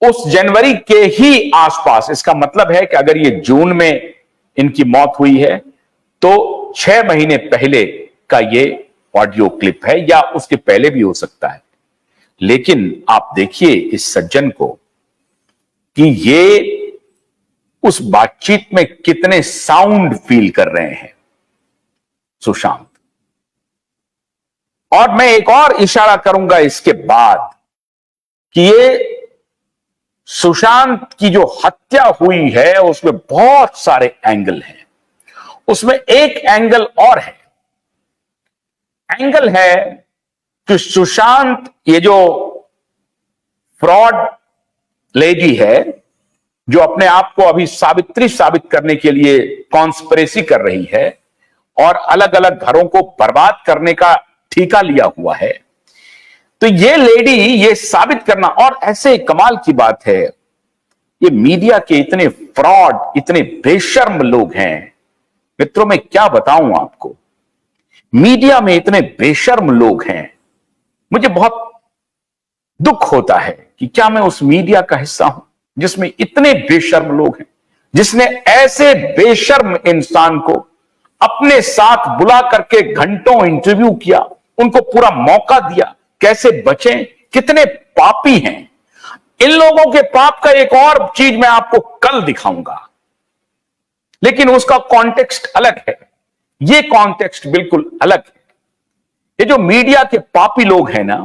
उस जनवरी के ही आसपास, इसका मतलब है कि अगर ये जून में इनकी मौत हुई है तो 6 महीने पहले का ये ऑडियो क्लिप है, या उसके पहले भी हो सकता है। लेकिन आप देखिए इस सज्जन को कि ये उस बातचीत में कितने साउंड फील कर रहे हैं सुशांत। और मैं एक और इशारा करूंगा इसके बाद कि ये सुशांत की जो हत्या हुई है उसमें बहुत सारे एंगल हैं। उसमें एक एंगल और है, एंगल है कि सुशांत, ये जो फ्रॉड लेडी है जो अपने आप को अभी सावित्री साबित करने के लिए कॉन्स्पिरेसी कर रही है और अलग अलग घरों को बर्बाद करने का ठेका लिया हुआ है, तो ये लेडी ये साबित करना, और ऐसे कमाल की बात है ये मीडिया के इतने फ्रॉड, इतने बेशर्म लोग हैं मित्रों, मैं क्या बताऊं आपको, मीडिया में इतने बेशर्म लोग हैं। मुझे बहुत दुख होता है कि क्या मैं उस मीडिया का हिस्सा हूं जिसमें इतने बेशर्म लोग हैं, जिसने ऐसे बेशर्म इंसान को अपने साथ बुला करके घंटों इंटरव्यू किया, उनको पूरा मौका दिया, कैसे बचें, कितने पापी हैं। इन लोगों के पाप का एक और चीज मैं आपको कल दिखाऊंगा, लेकिन उसका कॉन्टेक्स्ट अलग है, ये कॉन्टेक्स्ट बिल्कुल अलग है। ये जो मीडिया के पापी लोग हैं ना,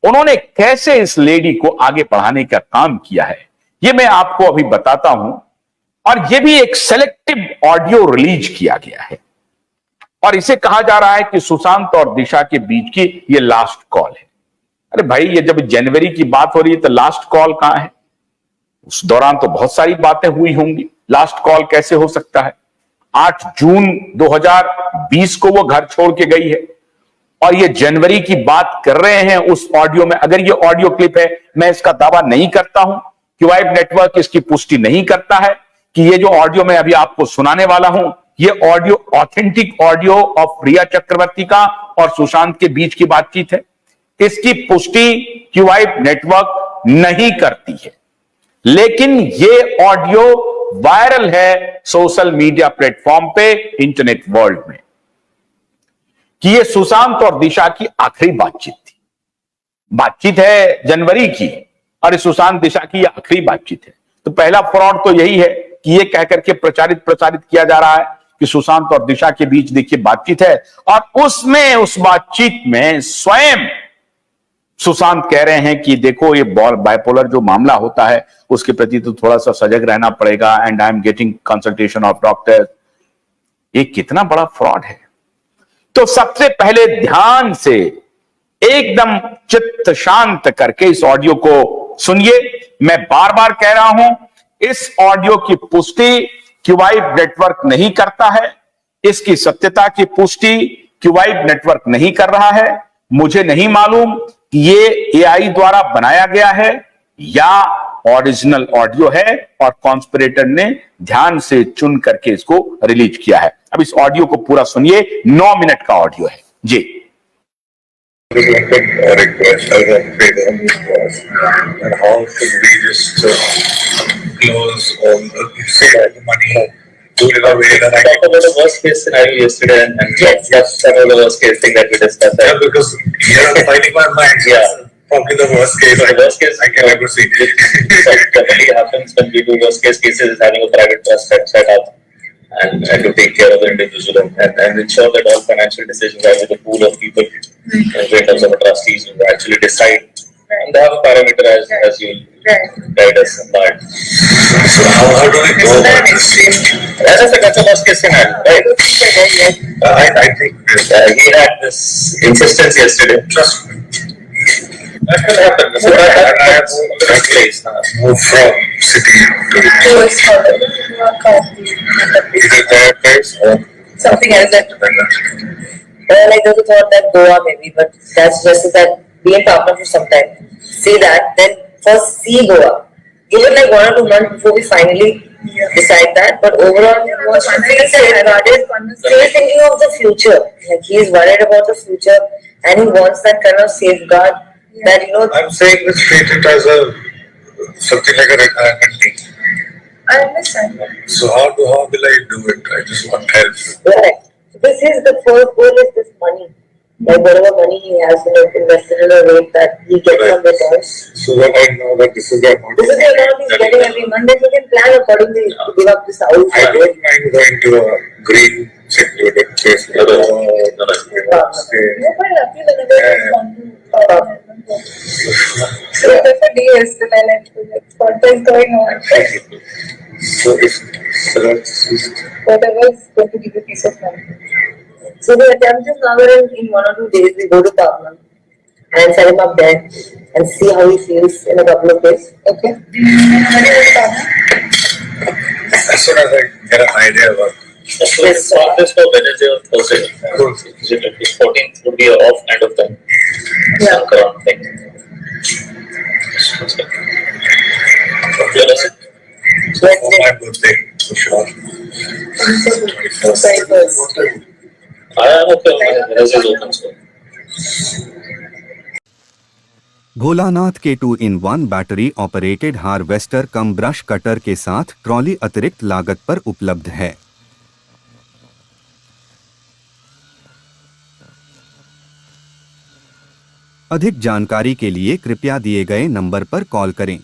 उन्होंने कैसे इस लेडी को आगे बढ़ाने का काम किया है, ये मैं आपको अभी बताता हूं। और ये भी एक सेलेक्टिव ऑडियो रिलीज किया गया है, और इसे कहा जा रहा है कि सुशांत और दिशा के बीच की ये लास्ट कॉल है। अरे भाई, ये जब जनवरी की बात हो रही है तो लास्ट कॉल कहां है? उस दौरान तो बहुत सारी बातें हुई होंगी, लास्ट कॉल कैसे हो सकता है? 8 जून 2020 को वो घर छोड़ के गई है और ये जनवरी की बात कर रहे हैं उस ऑडियो में। अगर ये ऑडियो क्लिप है, मैं इसका दावा नहीं करता हूं, क्यूवाइब नेटवर्क इसकी पुष्टि नहीं करता है कि ये जो ऑडियो मैं अभी आपको सुनाने वाला हूं, ये ऑडियो ऑथेंटिक ऑडियो ऑफ रिया चक्रवर्ती का और सुशांत के बीच की बातचीत है। इसकी पुष्टि क्यूवाइब नेटवर्क नहीं करती है, लेकिन ये ऑडियो वायरल है सोशल मीडिया प्लेटफॉर्म पे, इंटरनेट वर्ल्ड में, कि ये सुशांत और दिशा की आखिरी बातचीत थी। बातचीत है जनवरी की और इस सुशांत दिशा की आखिरी बातचीत है। तो पहला फ्रॉड तो यही है कि ये कहकर के प्रचारित किया जा रहा है कि सुशांत और दिशा के बीच देखिए बातचीत है, और उसमें उस बातचीत में स्वयं सुशांत कह रहे हैं कि देखो ये बाइपोलर जो मामला होता है उसके प्रति तो थोड़ा सा सजग रहना पड़ेगा, and I am getting consultation of doctor. ये कितना बड़ा फ्रॉड है। तो सबसे पहले ध्यान से एकदम चित्त शांत करके इस ऑडियो को सुनिए। मैं बार बार कह रहा हूं, इस ऑडियो की पुष्टि क्यूवाइब नेटवर्क नहीं करता है, इसकी सत्यता की पुष्टि क्यूवाइब नेटवर्क नहीं कर रहा है। मुझे नहीं मालूम कि ये एआई द्वारा बनाया गया है या ओरिजिनल ऑडियो है, और कॉन्स्पिरेटर ने ध्यान से चुन करके इसको रिलीज किया है। अब इस ऑडियो को पूरा सुनिए, 9 मिनट का ऑडियो है जी। Request and how should we just close all say all the money do it away and I talked about the worst case scenario yesterday and that's one of the worst case thing that we discussed. Yeah, because you're fighting my mind. Yeah, probably the worst case. The worst case I can ever see. What definitely happens when we do worst case cases is having a private trust set up and to take care of the individual and ensure that all financial decisions are with a pool of people in terms of trustees who actually decide, and they have a parameter as you guide us in that. So how do we go about this? That's a worst case scenario, right? I think he had this insistence yesterday. Trust me. That will happen. So I have place move from city to either their place or something else that well, I also thought that Goa maybe, but that's just that be in partner for some time. See that, then first see Goa. Give it like 1 or 2 months before we finally decide that. But overall, still thinking of the future. Like he is worried about the future, and he wants that kind of safeguard. That I'm saying this, treat it as a something like a retirement thing. I understand. So how will I do it? I just want help. Right. This is the first goal is this money. Like whatever money he has invested in a rate that he gets some returns. So that I know that this is the amount. This is the amount he's getting every month. Then he can plan accordingly to give up this house. I don't mind going to a green secluded place. You're quite happy whenever you want to. So that's a day is that I like to what is going on. So that's Whatever is going to give you peace of mind. So the attempt is now in 1 or 2 days we go to Pavna and set him up there and see how he feels in a couple of days. Okay. as soon as I get an idea about Yes, This for Wednesday or Thursday. 14th would be an off kind of time. Yeah. Sankaran thing. Wednesday. my birthday for sure. 21st. I am okay on Wednesday is open. So. Bholanath के 2-in-1 battery operated harvester कम brush cutter के साथ trolley अतिरिक्त लागत पर उपलब्ध है। अधिक जानकारी के लिए कृपया दिए गए नंबर पर कॉल करें।